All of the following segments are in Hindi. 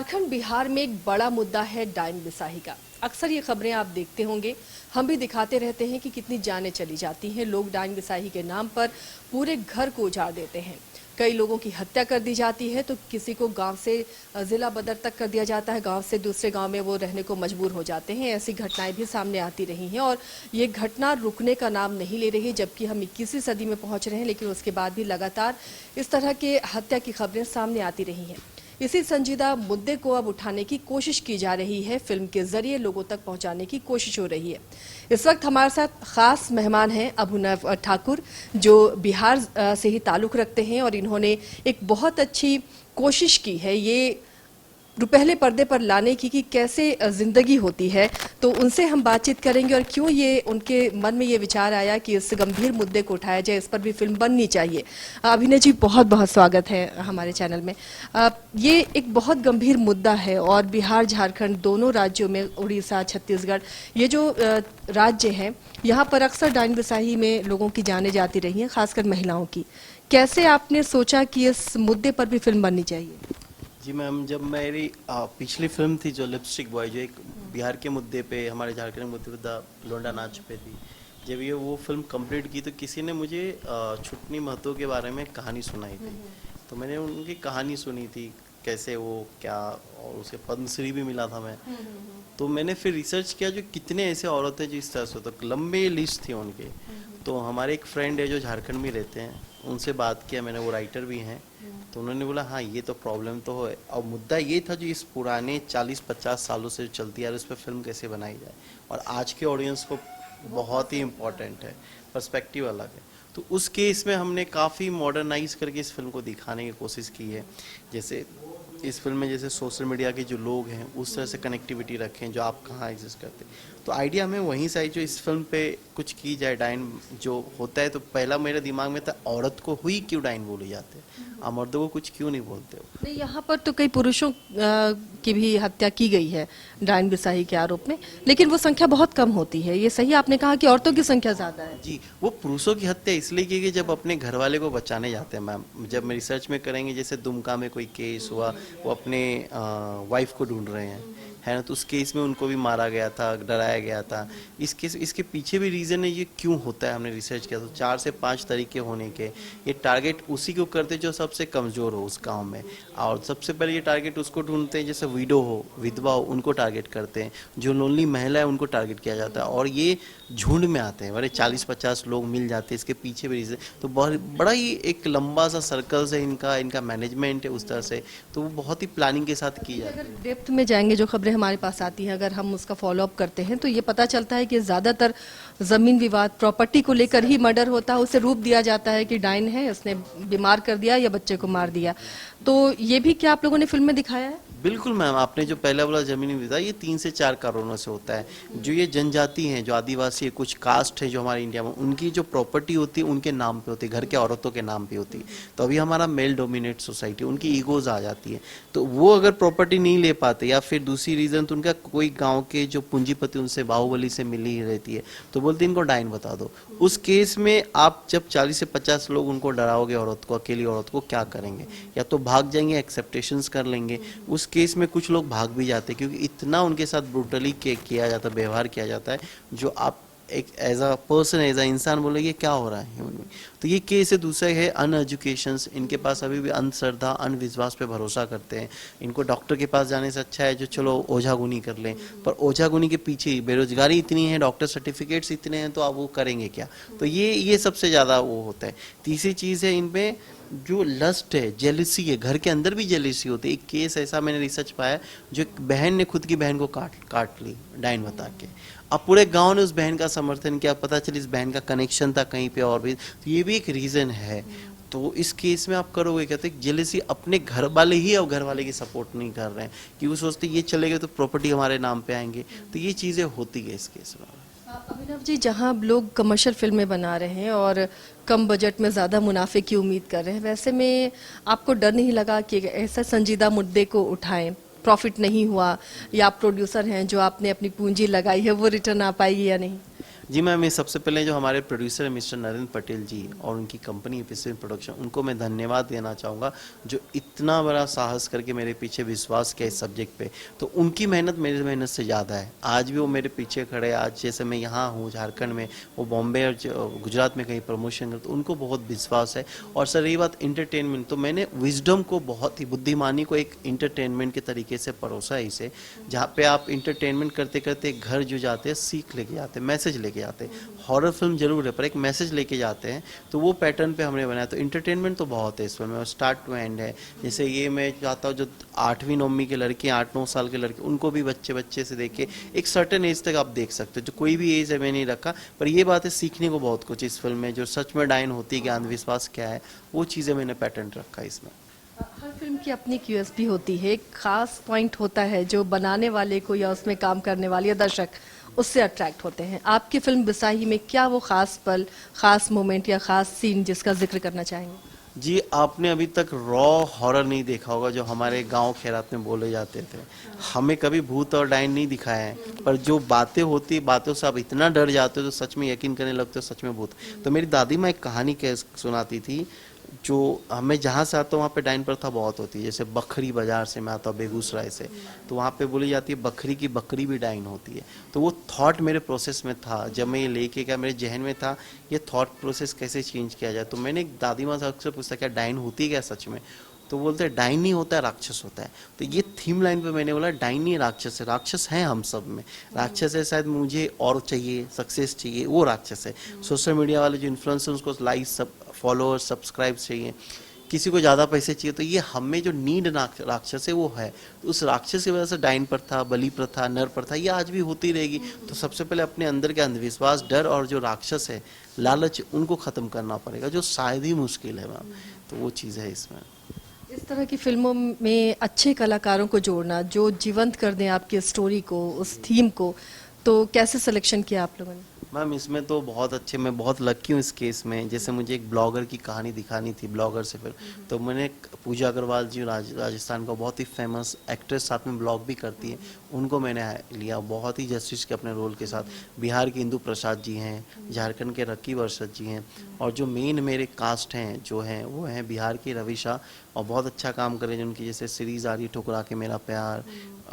झारखंड बिहार में एक बड़ा मुद्दा है डाइन बिसाही का। अक्सर ये खबरें आप देखते होंगे, हम भी दिखाते रहते हैं कि कितनी जानें चली जाती हैं। लोग डाइन बिसाही के नाम पर पूरे घर को उजाड़ देते हैं। कई लोगों की हत्या कर दी जाती है तो किसी को गांव से जिला बदर तक कर दिया जाता है। गांव से दूसरे गांव में वो रहने को मजबूर हो जाते हैं। ऐसी घटनाएं भी सामने आती रही हैं और ये घटना रुकने का नाम नहीं ले रही। जबकि हम 21वीं सदी में पहुंच रहे हैं, लेकिन उसके बाद भी लगातार इस तरह के हत्या की खबरें सामने आती रही हैं। इसी संजीदा मुद्दे को अब उठाने की कोशिश की जा रही है, फिल्म के जरिए लोगों तक पहुंचाने की कोशिश हो रही है। इस वक्त हमारे साथ खास मेहमान हैं अभिनव ठाकुर, जो बिहार से ही ताल्लुक रखते हैं और इन्होंने एक बहुत अच्छी कोशिश की है ये पहले पर्दे पर लाने की कि कैसे जिंदगी होती है। तो उनसे हम बातचीत करेंगे और क्यों ये उनके मन में ये विचार आया कि इस गंभीर मुद्दे को उठाया जाए, इस पर भी फिल्म बननी चाहिए। अभिनव जी, बहुत बहुत स्वागत है हमारे चैनल में। ये एक बहुत गंभीर मुद्दा है और बिहार झारखंड दोनों राज्यों में, उड़ीसा छत्तीसगढ़, ये जो राज्य हैं यहाँ पर अक्सर डाइन बिसाही में लोगों की जानें जाती रही हैं, खासकर महिलाओं की। कैसे आपने सोचा कि इस मुद्दे पर भी फिल्म बननी चाहिए? जी मैम, जब मेरी पिछली फिल्म थी जो लिपस्टिक बॉय, जो एक बिहार के मुद्दे पे, हमारे झारखंड के मुद्दे पे द लोंडा नाच पे थी, जब ये वो फिल्म कंप्लीट की तो किसी ने मुझे छुटनी महतो के बारे में कहानी सुनाई थी। तो मैंने उनकी कहानी सुनी थी, कैसे वो क्या, और उसे पद्मश्री भी मिला था मैं। तो मैंने फिर रिसर्च किया जो कितने ऐसे औरतें जो इस तरह से, तो लंबे लिस्ट थी उनके। तो हमारे एक फ्रेंड है जो झारखंड में रहते हैं, उनसे बात किया मैंने, वो राइटर भी हैं। तो उन्होंने बोला हाँ ये तो प्रॉब्लम तो है, और मुद्दा ये था जो इस पुराने 40-50 सालों से चलती है, उस पर फिल्म कैसे बनाई जाए, और आज के ऑडियंस को बहुत ही इम्पोर्टेंट है, पर्सपेक्टिव अलग है। तो उस केस में हमने काफ़ी मॉडर्नाइज करके इस फिल्म को दिखाने की कोशिश की है। जैसे इस फिल्म में जैसे सोशल मीडिया के जो लोग हैं उस तरह से कनेक्टिविटी रखें जो आप कहाँ एग्जिस्ट करते। तो आइडिया हमें वहीं से आई जो इस फिल्म पे कुछ की जाए। डाइन जो होता है, तो पहला मेरे दिमाग में था औरत को हुई क्यों डाइन बोले जाते हैं, आप मर्दों को कुछ क्यों नहीं बोलते हो। नहीं, यहाँ पर तो कई पुरुषों की भी हत्या की गई है डाइन बिसाही के आरोप में, लेकिन वो संख्या बहुत कम होती है। ये सही आपने कहा कि औरतों की संख्या ज्यादा है। जी, वो पुरुषों की हत्या इसलिए की गई जब अपने घर वाले को बचाने जाते हैं मैम। जब मैं रिसर्च में करेंगे, जैसे दुमका में कोई केस हुआ, वो अपने वाइफ को ढूंढ रहे हैं, है ना, तो उस केस में उनको भी मारा गया था, डराया गया था। इसके पीछे भी रीज़न है ये क्यों होता है, हमने रिसर्च किया। तो 4 से 5 तरीके होने के। ये टारगेट उसी को करते जो सबसे कमज़ोर हो उस गांव में, और सबसे पहले ये टारगेट उसको ढूंढते हैं जैसे विडो हो, विधवा हो, उनको टारगेट करते हैं। जो लोनली महिला है उनको टारगेट किया जाता है, और ये झुंड में आते हैं, बड़े 40-50 लोग मिल जाते हैं। इसके पीछे भी रीज़न, तो बहुत बड़ा ही एक लंबा सा सर्कल है इनका मैनेजमेंट है उस तरह से। तो वो बहुत ही प्लानिंग के साथ की जाती है। अगर डेप्थ में जाएंगे, जो खबरें हमारे पास आती हैं, अगर हम उसका फॉलोअप करते हैं तो ये पता चलता है कि ज़्यादातर ज़मीन विवाद, प्रॉपर्टी को लेकर ही मर्डर होता है। उसे रूप दिया जाता है कि डाइन है, उसने बीमार कर दिया या बच्चे को मार दिया। तो ये भी क्या आप लोगों ने फिल्म में दिखाया है? बिल्कुल मैम, आपने जो पहला बोला जमीनी विवाद, ये 3 से 4 कारणों से होता है। जो ये जनजाति हैं, जो आदिवासी है, कुछ कास्ट है जो हमारे इंडिया में, उनकी जो प्रॉपर्टी होती है उनके नाम पे होती है, घर के औरतों के नाम पे होती है। तो अभी हमारा मेल डोमिनेट सोसाइटी, उनकी ईगोज आ जाती है। तो वो अगर प्रॉपर्टी नहीं ले पाते, या फिर दूसरी रीज़न, तो उनका कोई गाँव के जो पूंजीपति उनसे बाहुबली से मिली रहती है, तो बोलते इनको डाइन बता दो। उस केस में आप जब 40 से 50 लोग उनको डराओगे, औरत को, अकेली औरत को, क्या करेंगे? या तो भाग जाएंगे, एक्सेप्टेशंस कर लेंगे। उस केस में कुछ लोग भाग भी जाते हैं, क्योंकि इतना उनके साथ ब्रूटली किया जाता है, व्यवहार किया जाता है, जो आप एक as a person, as a इंसान बोलेंगे क्या हो रहा है ह्यूमन। तो ये केस है। दूसरा है अनएजुकेशंस, इनके पास अभी भी अंधश्रद्धा, अंधविश्वास पे भरोसा करते हैं। इनको डॉक्टर के पास जाने से अच्छा है जो चलो ओझागुनी कर लें, पर ओझागुनी के पीछे बेरोजगारी इतनी है, डॉक्टर सर्टिफिकेट्स इतने हैं, तो आप वो करेंगे क्या। तो ये सबसे ज़्यादा वो होता है। तीसरी चीज़ है इनमें जो लस्ट है, जेलिसी है, घर के अंदर भी जेलिसी होती है। एक केस ऐसा मैंने रिसर्च पाया, जो एक बहन ने खुद की बहन को काट ली डाइन बता के। अब पूरे गांव ने उस बहन का समर्थन किया, पता चली इस बहन का कनेक्शन था कहीं पे और भी। तो ये भी एक रीज़न है। तो इस केस में आप करोगे, कहते हैं जेलिसी, अपने घर वाले ही अब घर वाले की सपोर्ट नहीं कर रहे हैं, कि वो सोचते ये चले गए तो प्रॉपर्टी हमारे नाम पे आएंगे। तो ये चीज़ें होती है इस केस में। अभिनव जी, जहां लोग कमर्शियल फिल्में बना रहे हैं और कम बजट में ज़्यादा मुनाफे की उम्मीद कर रहे हैं, वैसे में आपको डर नहीं लगा कि ऐसा संजीदा मुद्दे को उठाएं, प्रॉफिट नहीं हुआ, या आप प्रोड्यूसर हैं, जो आपने अपनी पूंजी लगाई है वो रिटर्न आ पाएगी या नहीं? जी मैम, ये सबसे पहले जो हमारे प्रोड्यूसर है मिस्टर नरेंद्र पटेल जी और उनकी कंपनी एपिसोड प्रोडक्शन, उनको मैं धन्यवाद देना चाहूँगा जो इतना बड़ा साहस करके मेरे पीछे विश्वास किया इस सब्जेक्ट पे। तो उनकी मेहनत मेरी मेहनत से ज़्यादा है। आज भी वो मेरे पीछे खड़े हैं। आज जैसे मैं यहाँ हूँ झारखंड में, वो बॉम्बे और गुजरात में कहीं प्रमोशन करते, तो उनको बहुत विश्वास है। और सर रही बात इंटरटेनमेंट, तो मैंने विजडम को बहुत ही, बुद्धिमानी को एक इंटरटेनमेंट के तरीके से परोसा है इसे, जहाँ पे आप इंटरटेनमेंट करते करते घर जो जाते हैं सीख लेके जाते हैं, मैसेज लेके जाते हैं। हॉरर फिल्म जरूर है पर एक मैसेज लेके जाते हैं, तो वो पैटर्न पे हमने बनाया। तो इंटरटेनमेंट तो बहुत है इस फिल्म में, स्टार्ट टू एंड है। जैसे ये मैं चाहता हूँ जो 8वीं 9वीं के लड़के, 8-9 साल के लड़के, उनको भी बच्चे बच्चे से देख के एक सर्टेन एज तक आप देख सकते हो। जो कोई भी एज है मैं नहीं रखा, पर ये बात है सीखने को बहुत कुछ इस फिल्म में। जो सच में डायन होती है कि अंधविश्वास क्या है, वो चीज़ें मैंने पैटर्न रखा है इसमें। हर फिल्म की अपनी एक यूएसपी होती है, एक खास पॉइंट होता है जो बनाने वाले को या उसमें काम करने वाले या दर्शक उससे अट्रैक्ट होते हैं। आपकी फिल्म बिसाही में क्या वो खास पल, खास मोमेंट या खास सीन जिसका जिक्र करना चाहेंगे? जी, आपने अभी तक रॉ हॉरर नहीं देखा होगा जो हमारे गांव खैरात में बोले जाते थे। हमें कभी भूत और डायन नहीं दिखाया है, पर जो बातें होती, बातों से आप इतना डर जाते हो तो सच में यकीन करने लगते हो सच में भूत। तो मेरी दादी माँ एक कहानी कह सुनाती थी, जो हमें जहाँ से आता हूँ वहाँ पे डायन प्रथा बहुत होती है। जैसे बखरी बाजार से मैं आता हूँ बेगूसराय से, तो वहाँ पे बोली जाती है बकरी की बकरी भी डायन होती है। तो वो थॉट मेरे प्रोसेस में था, जब मैं ये लेके गया मेरे जहन में था ये थॉट प्रोसेस कैसे चेंज किया जाए। तो मैंने एक दादी माँ से अक्सर पूछता क्या डायन होती है क्या सच में, तो बोलते हैं डायन नहीं होता है, राक्षस होता है। तो ये थीम लाइन पे मैंने बोला डायन नहीं राक्षस है, राक्षस है हम सब में। राक्षस है शायद मुझे और चाहिए, सक्सेस चाहिए, वो राक्षस है। सोशल मीडिया वाले जो इन्फ्लुएंसर उसको लाइक, सब फॉलोअर, सब्सक्राइब चाहिए, किसी को ज़्यादा पैसे चाहिए, तो ये हमें जो नीड राक्षस है वो है। तो उस राक्षस की वजह से डायन प्रथा, बलि प्रथा, नर प्रथा ये आज भी होती रहेगी। तो सबसे पहले अपने अंदर के अंधविश्वास, डर और जो राक्षस है, लालच, उनको ख़त्म करना पड़ेगा, जो शायद ही मुश्किल है मैम। तो वो चीज़ है इसमें। इस तरह की फिल्मों में अच्छे कलाकारों को जोड़ना जो जीवंत कर दें आपकी स्टोरी को, उस थीम को, तो कैसे सिलेक्शन किया आप लोगों ने? मैम इसमें तो बहुत अच्छे, मैं बहुत लकी हूँ इस केस में। जैसे मुझे एक ब्लॉगर की कहानी दिखानी थी, ब्लॉगर से फिर तो मैंने पूजा अग्रवाल जी, राजस्थान का बहुत ही फेमस एक्ट्रेस, साथ में ब्लॉग भी करती है, उनको मैंने लिया बहुत ही जस्टिस के अपने रोल के साथ। बिहार के इंदु प्रसाद जी हैं, झारखंड के रक्की वर्षद जी हैं, और जो मेन मेरे कास्ट हैं जो हैं वो हैं बिहार के रवि शाह, और बहुत अच्छा काम कर रहे हैं। उनकी जैसे सीरीज़ आ रही है ठुकरा के मेरा प्यार,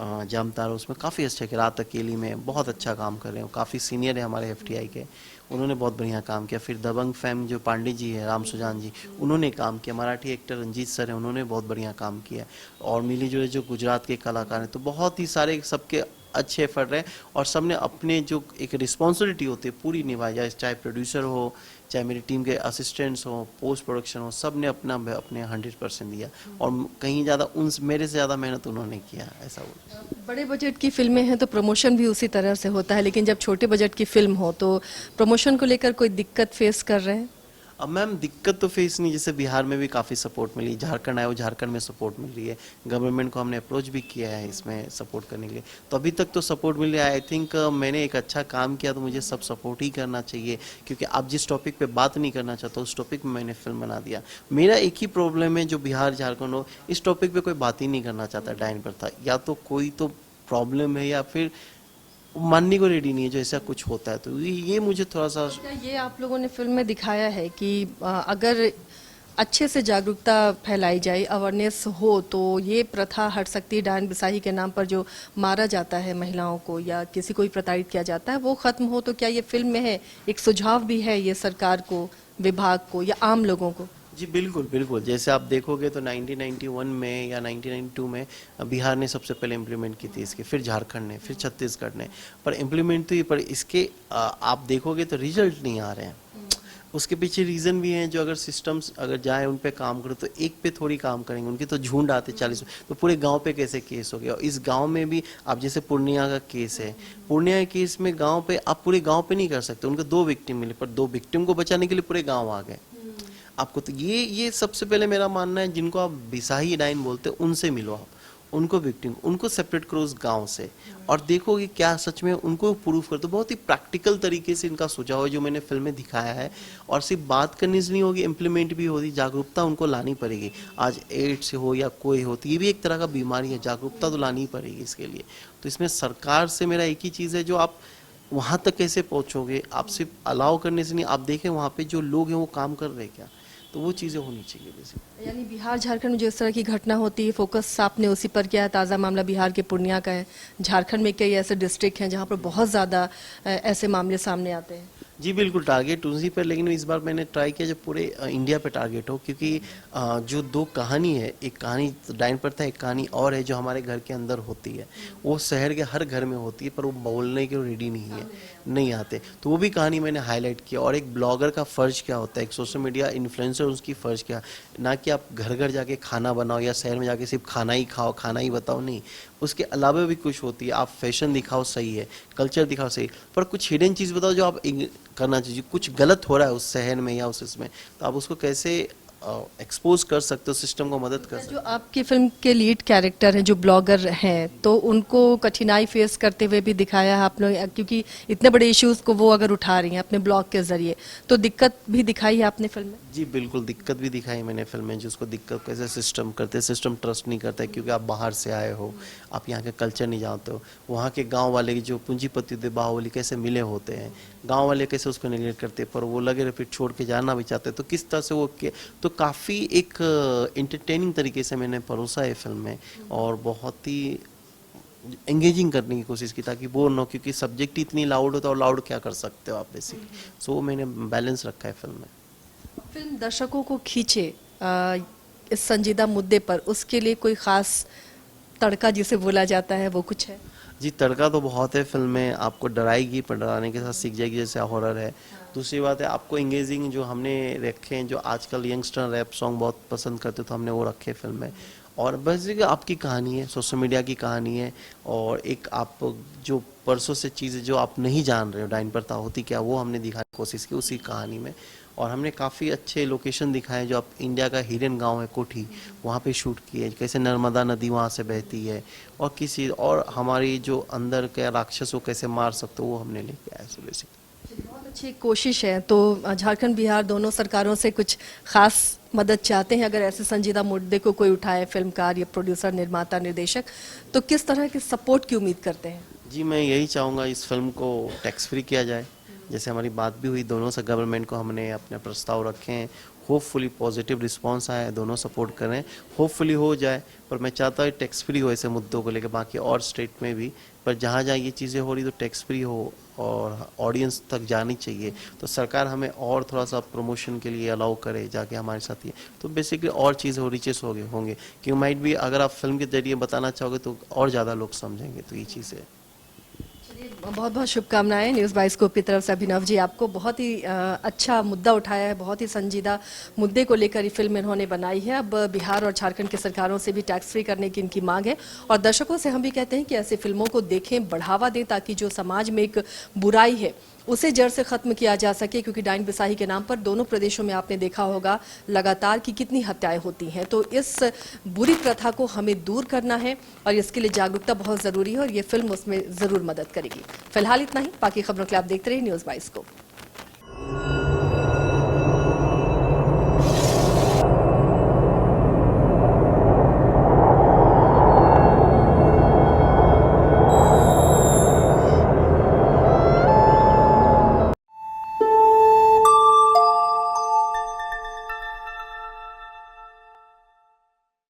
जमतारा, उसमें काफ़ी अच्छा है। रात अकेली में बहुत अच्छा काम कर रहे हैं, काफ़ी सीनियर है हमारे एफटीआई के, उन्होंने बहुत बढ़िया काम किया। फिर दबंग फैम जो पांडे जी है, राम सुजान जी, उन्होंने काम किया। मराठी एक्टर रंजीत सर हैं, उन्होंने बहुत बढ़िया काम किया। और मिली जुले जो गुजरात के कलाकार हैं, तो बहुत ही सारे सबके अच्छे एफर्ट रहे, और सबने अपने जो एक रिस्पॉन्सिबिलिटी होती है पूरी निभाई, चाहे प्रोड्यूसर हो, चाहे मेरी टीम के असिस्टेंट्स हो, पोस्ट प्रोडक्शन हो, सब ने अपना अपने 100% दिया। और कहीं ज़्यादा उन मेरे से ज़्यादा मेहनत उन्होंने किया, ऐसा बोल। बड़े बजट की फिल्में हैं तो प्रमोशन भी उसी तरह से होता है, लेकिन जब छोटे बजट की फिल्म हो तो प्रमोशन को लेकर कोई दिक्कत फेस कर रहे हैं? अब मैम दिक्कत तो फेस नहीं, जैसे बिहार में भी काफ़ी सपोर्ट मिली, झारखंड आया हो, झारखंड में सपोर्ट मिल रही है। गवर्नमेंट को हमने अप्रोच भी किया है इसमें सपोर्ट करने के लिए, तो अभी तक तो सपोर्ट मिल रहा है। आई थिंक मैंने एक अच्छा काम किया तो मुझे सब सपोर्ट ही करना चाहिए, क्योंकि आप जिस टॉपिक पे बात नहीं करना चाहता उस टॉपिक में मैंने फिल्म बना दिया। मेरा एक ही प्रॉब्लम है, जो बिहार झारखंड हो, इस टॉपिक पर कोई बात ही नहीं करना चाहता डायन प्रथा, या तो कोई तो प्रॉब्लम है या फिर मानने को रेडी नहीं है जो ऐसा कुछ होता है। तो ये मुझे थोड़ा सा, क्या ये आप लोगों ने फिल्म में दिखाया है कि अगर अच्छे से जागरूकता फैलाई जाए, अवेयरनेस हो, तो ये प्रथा हट सकती है? डायन बिसाही के नाम पर जो मारा जाता है महिलाओं को या किसी को भी प्रताड़ित किया जाता है, वो खत्म हो, तो क्या ये फिल्म में है? एक सुझाव भी है ये सरकार को, विभाग को या आम लोगों को? जी बिल्कुल बिल्कुल। जैसे आप देखोगे तो 1991 में या 1992 में बिहार ने सबसे पहले इम्प्लीमेंट की थी इसकी, फिर झारखंड ने, फिर छत्तीसगढ़ ने, पर इम्प्लीमेंट तो ही, पर इसके आप देखोगे तो रिजल्ट नहीं आ रहे हैं। उसके पीछे रीज़न भी हैं, जो अगर सिस्टम्स अगर जाए उन पे काम करो तो एक पे थोड़ी काम करेंगे, उनके तो झुंड आते 40, तो पूरे गांव पे कैसे केस हो गया। और इस गांव में भी आप जैसे पूर्णिया का केस है, पूर्णिया के केस में गांव पे आप पूरे गांव पे नहीं कर सकते, उनको 2 विक्टिम मिले, पर 2 विक्टिम को बचाने के लिए पूरे गाँव आ गए आपको। तो ये सबसे पहले मेरा मानना है, जिनको आप बिसाही डायन बोलते हैं उनसे मिलो आप, उनको विक्टिम, उनको सेपरेट करो उस गांव से, और देखो कि क्या सच में उनको प्रूफ कर दो। बहुत ही प्रैक्टिकल तरीके से इनका सुझाव है जो मैंने फिल्म में दिखाया है, और सिर्फ बात करनी से नहीं होगी, इम्प्लीमेंट भी होगी, जागरूकता उनको लानी पड़ेगी। आज एड्स हो या कोई हो, तो ये भी एक तरह का बीमारी है, जागरूकता तो लानी पड़ेगी इसके लिए। तो इसमें सरकार से मेरा एक ही चीज़ है, जो आप वहाँ तक कैसे पहुँचोगे? आप सिर्फ अलाउ करने से नहीं, आप देखें वहाँ पे जो लोग हैं वो काम कर रहे हैं क्या, तो वो चीज़ें होनी चाहिए बेसिकली। यानी बिहार झारखंड में जो इस तरह की घटना होती है फोकस आपने उसी पर किया है। ताज़ा मामला बिहार के पूर्णिया का है। झारखंड में कई ऐसे डिस्ट्रिक्ट हैं जहां पर बहुत ज़्यादा ऐसे मामले सामने आते हैं। जी बिल्कुल, टारगेट उसी पर, लेकिन इस बार मैंने ट्राई किया जो पूरे इंडिया पे टारगेट हो, क्योंकि जो दो कहानी है, एक कहानी डाइन प्रथा, एक कहानी और है जो हमारे घर के अंदर होती है, वो शहर के हर घर में होती है, पर वो बोलने के रेडी नहीं है, नहीं आते, तो वो भी कहानी मैंने हाईलाइट किया। और एक ब्लॉगर का फ़र्ज क्या होता है, एक सोशल मीडिया इन्फ्लुएंसर उसकी फ़र्ज क्या, ना कि आप घर घर जाके खाना बनाओ या शहर में जाके सिर्फ खाना ही खाओ, खाना ही बताओ, नहीं, उसके अलावा भी कुछ होती है। आप फैशन दिखाओ सही है, कल्चर दिखाओ सही, पर कुछ हिडन चीज़ बताओ जो आप करना चाहिए। कुछ गलत हो रहा है उस शहर में या उस इसमें, तो आप उसको कैसे एक्सपोज कर सकते हो, सिस्टम को मदद कर सकते जो आपकी फिल्म के लीड कैरेक्टर हैं जो ब्लॉगर हैं, तो उनको कठिनाई फेस करते हुए भी दिखाया है आपने, क्योंकि इतने बड़े इश्यूज को वो अगर उठा रही हैं अपने ब्लॉग के जरिए, तो दिक्कत भी दिखाई है आपने फिल्म में। जी बिल्कुल, दिक्कत भी दिखाई मैंने फिल्म में, जिसको दिक्कत कैसे सिस्टम करते, सिस्टम ट्रस्ट नहीं करता है, क्योंकि आप बाहर से आए हो, आप यहाँ के कल्चर नहीं जानते हो। वहाँ के गांव वाले जो पूंजीपति थे बाहुबली कैसे मिले होते हैं, गांव वाले कैसे उसको निगलेक्ट करते, पर वो लगे फिर छोड़ के जाना भी चाहते, तो किस तरह से वो तो काफ़ी एक इंटरटेनिंग तरीके से मैंने परोसा है फिल्म में, और बहुत ही एंगेजिंग करने की कोशिश की ताकि बोर ना हो, क्योंकि सब्जेक्ट ही इतनी लाउड होता है, और लाउड क्या कर सकते हो आप बेसिकली, सो मैंने बैलेंस रखा है फिल्म में। फिल्म दर्शकों को खींचे इस संजीदा मुद्दे पर, उसके लिए कोई खास तड़का जिसे बोला जाता है वो कुछ है? जी तड़का तो बहुत है फिल्म में, आपको डराएगी पर डराने के साथ सीख जाएगी, जैसे हॉरर है। दूसरी बात है आपको एंगेजिंग जो हमने रखे हैं, जो आजकल यंगस्टर रैप सॉन्ग बहुत पसंद करते, तो हमने वो रखे फिल्म में। और बस ये आपकी कहानी है, सोशल मीडिया की कहानी है, और एक आप जो परसों से चीज़ें जो आप नहीं जान रहे हो डाइन प्रथा होती क्या, वो हमने दिखाने की कोशिश की उसी कहानी में। और हमने काफ़ी अच्छे लोकेशन दिखाए, जो आप इंडिया का हिडन गांव है कोठी, वहाँ पे शूट किए, कैसे नर्मदा नदी वहाँ से बहती है, और किसी और हमारी जो अंदर के राक्षस को कैसे मार सकते हो, वो हमने लेके आए सो बेसिकली। बहुत अच्छी कोशिश है। तो झारखंड बिहार दोनों सरकारों से कुछ खास मदद चाहते हैं अगर ऐसे संजीदा मुद्दे को कोई उठाए, फिल्मकार या प्रोड्यूसर, निर्माता, निर्देशक, तो किस तरह के सपोर्ट की उम्मीद करते हैं? जी मैं यही चाहूँगा इस फिल्म को टैक्स फ्री किया जाए, जैसे हमारी बात भी हुई, दोनों से गवर्नमेंट को हमने अपने प्रस्ताव रखे हैं। होपफुली पॉजिटिव रिस्पांस आए, दोनों सपोर्ट करें, होपफुली हो जाए। पर मैं चाहता हूँ टैक्स फ्री हो ऐसे मुद्दों को लेकर, बाकी और स्टेट में भी, पर जहाँ जहाँ ये चीज़ें हो रही तो टैक्स फ्री हो और ऑडियंस तक जानी चाहिए, तो सरकार हमें और थोड़ा सा प्रमोशन के लिए अलाउ करे जाके हमारे साथ ही, तो बेसिकली और चीज़ें रिचेस होंगे, क्योंकि माइट भी अगर आप फिल्म के जरिए बताना चाहोगे तो और ज़्यादा लोग समझेंगे, तो ये चीज़ है। बहुत बहुत शुभकामनाएं न्यूज़ बाइस्कोप की तरफ से। अभिनव जी, आपको बहुत ही अच्छा मुद्दा उठाया है, बहुत ही संजीदा मुद्दे को लेकर ये फिल्म इन्होंने बनाई है। अब बिहार और झारखंड की सरकारों से भी टैक्स फ्री करने की इनकी मांग है, और दर्शकों से हम भी कहते हैं कि ऐसी फिल्मों को देखें, बढ़ावा दें, ताकि जो समाज में एक बुराई है उसे जड़ से खत्म किया जा सके। क्योंकि डाइन बिसाही के नाम पर दोनों प्रदेशों में आपने देखा होगा लगातार कि कितनी हत्याएं होती हैं, तो इस बुरी प्रथा को हमें दूर करना है, और इसके लिए जागरूकता बहुत जरूरी है, और ये फिल्म उसमें जरूर मदद करेगी। फिलहाल इतना ही, बाकी खबरों के लिए आप देखते रहिए न्यूज़ बाइस्कोप।